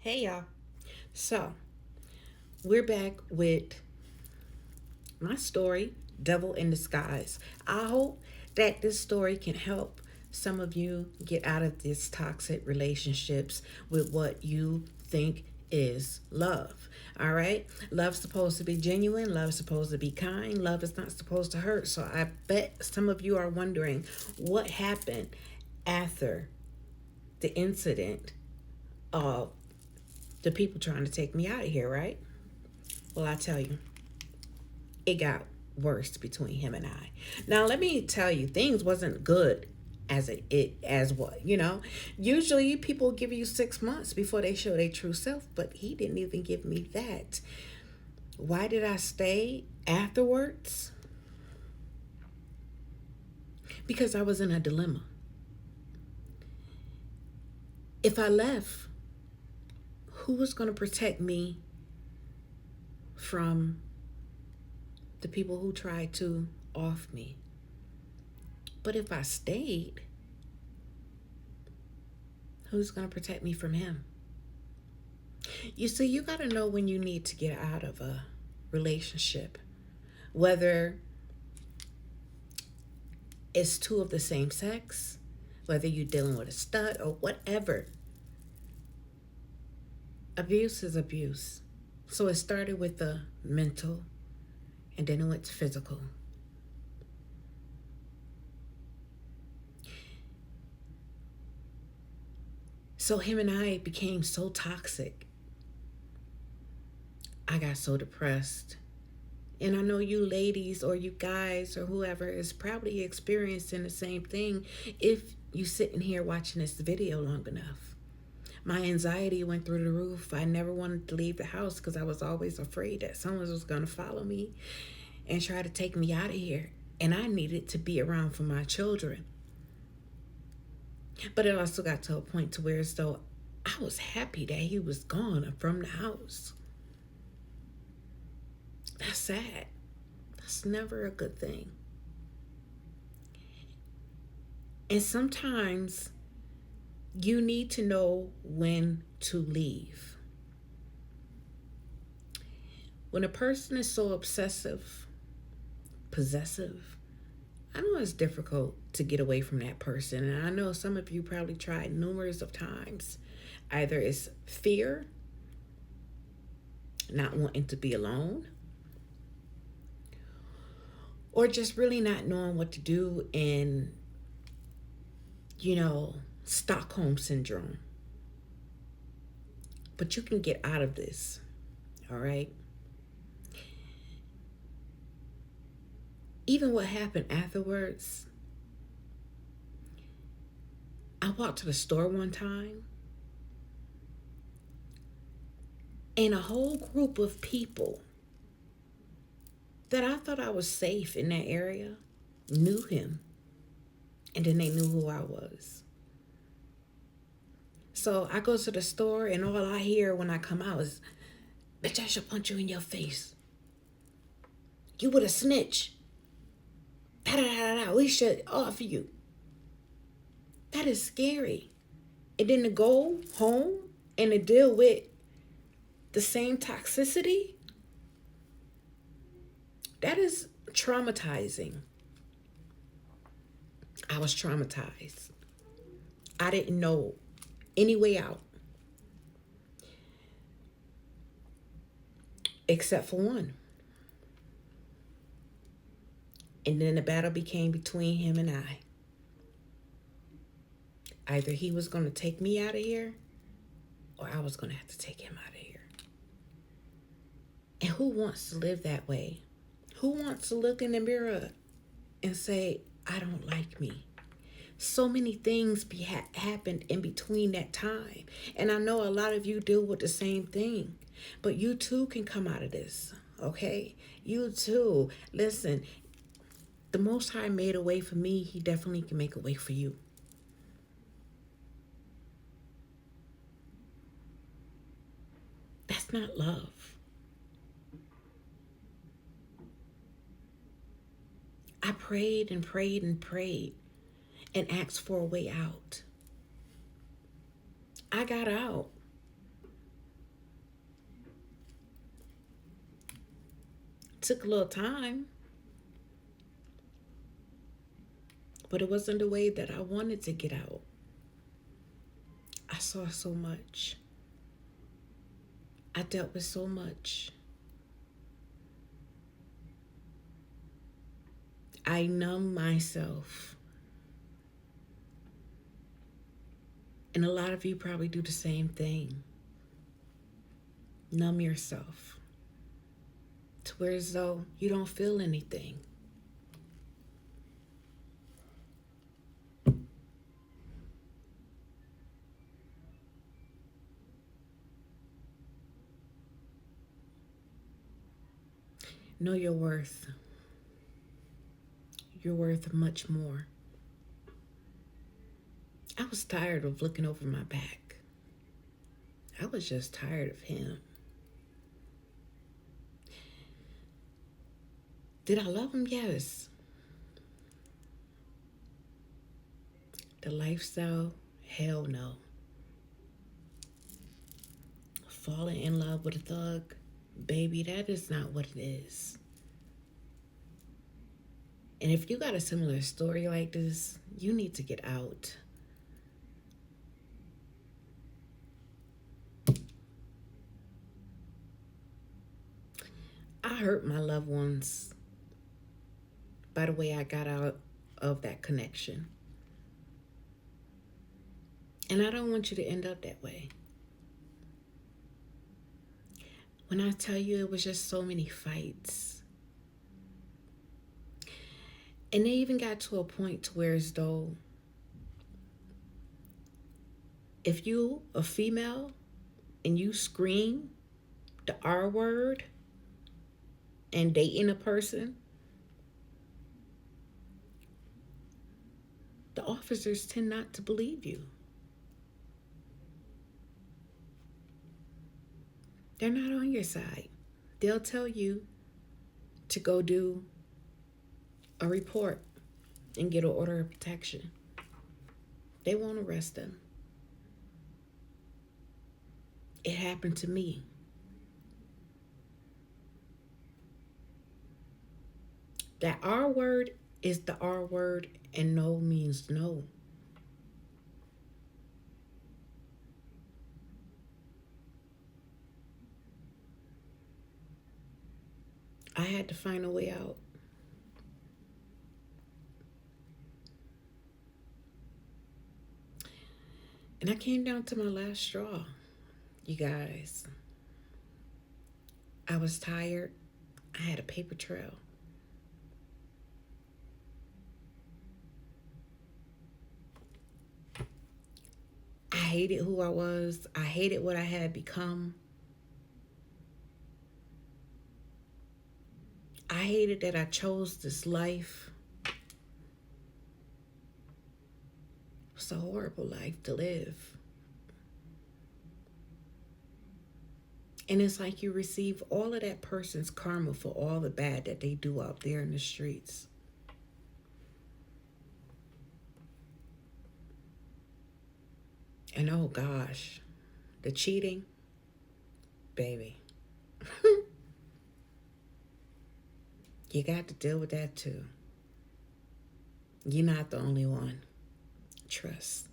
Hey y'all. So, we're back with my story, Devil in Disguise. I hope that this story can help some of you get out of these toxic relationships with what you think is love. All right? Love's supposed to be genuine, love's supposed to be kind, love is not supposed to hurt. So, I bet some of you are wondering what happened after the incident of the people trying to take me out of here, right? Well, I tell you, it got worse between him and I. Now, let me tell you, things wasn't good as what, usually people give you 6 months before they show their true self, but he didn't even give me that. Why did I stay afterwards? Because I was in a dilemma. If I left, who was going to protect me from the people who tried to off me? But if I stayed, who's going to protect me from him? You see, you got to know when you need to get out of a relationship, whether it's two of the same sex, whether you're dealing with a stud or whatever. Abuse is abuse. So it started with the mental and then it went to physical. So him and I became so toxic. I got so depressed. And I know you ladies or you guys or whoever is probably experiencing the same thing if you sitting here watching this video long enough. My anxiety went through the roof. I never wanted to leave the house because I was always afraid that someone was going to follow me and try to take me out of here. And I needed to be around for my children. But it also got to a point to where as though I was happy that he was gone from the house. That's sad. That's never a good thing. And sometimes you need to know when to leave. When a person is so obsessive, possessive, I know it's difficult to get away from that person. And I know some of you probably tried numerous of times. Either it's fear, not wanting to be alone, or just really not knowing what to do in, Stockholm syndrome. But you can get out of this, all right? Even what happened afterwards, I walked to the store one time and a whole group of people that I thought I was safe in that area knew him. And then they knew who I was. So I go to the store and all I hear when I come out is, bitch, I should punch you in your face. You would a snitch. Da da da da. We should off you. That is scary. And then to go home and to deal with the same toxicity, that is traumatizing. I was traumatized. I didn't know any way out. Except for one. And then the battle became between him and I. Either he was going to take me out of here or I was going to have to take him out of here. And who wants to live that way? Who wants to look in the mirror and say, I don't like me? So many things happened in between that time. And I know a lot of you deal with the same thing. But you too can come out of this, okay? You too. Listen, the Most High made a way for me. He definitely can make a way for you. That's not love. I prayed and prayed and prayed and asked for a way out. I got out. Took a little time, but it wasn't the way that I wanted to get out. I saw so much. I dealt with so much. I numbed myself. And a lot of you probably do the same thing. Numb yourself to where as though you don't feel anything. Know your worth. You're worth much more. I was tired of looking over my back. I was just tired of him. Did I love him? Yes. The lifestyle? Hell no. Falling in love with a thug? Baby, that is not what it is. And if you got a similar story like this, you need to get out. I hurt my loved ones by the way I got out of that connection. And I don't want you to end up that way. When I tell you it was just so many fights. And they even got to a point to where as though if you a female and you scream the R word and dating a person, the officers tend not to believe you. They're not on your side. They'll tell you to go do a report and get an order of protection. They won't arrest them. It happened to me. That R word is the R word, and no means no. I had to find a way out. And I came down to my last straw, you guys. I was tired. I had a paper trail. I hated who I was. I hated what I had become. I hated that I chose this life. It was a horrible life to live. And it's like you receive all of that person's karma for all the bad that they do out there in the streets. And oh gosh, the cheating, baby. You got to deal with that too. You're not the only one. Trust.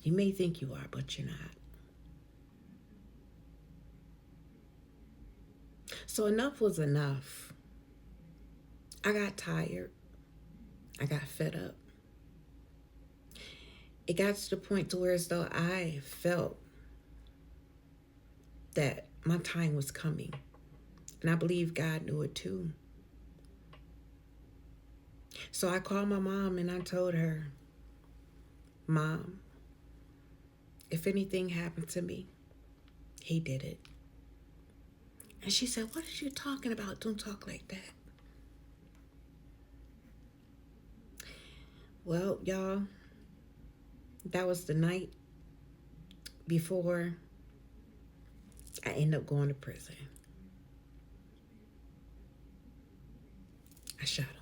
You may think you are, but you're not. So enough was enough. I got tired. I got fed up. It got to the point to where as though I felt that my time was coming. And I believe God knew it too. So I called my mom and I told her, Mom, if anything happened to me, he did it. And she said, what are you talking about? Don't talk like that. Well, y'all, that was the night before I ended up going to prison. I shot him.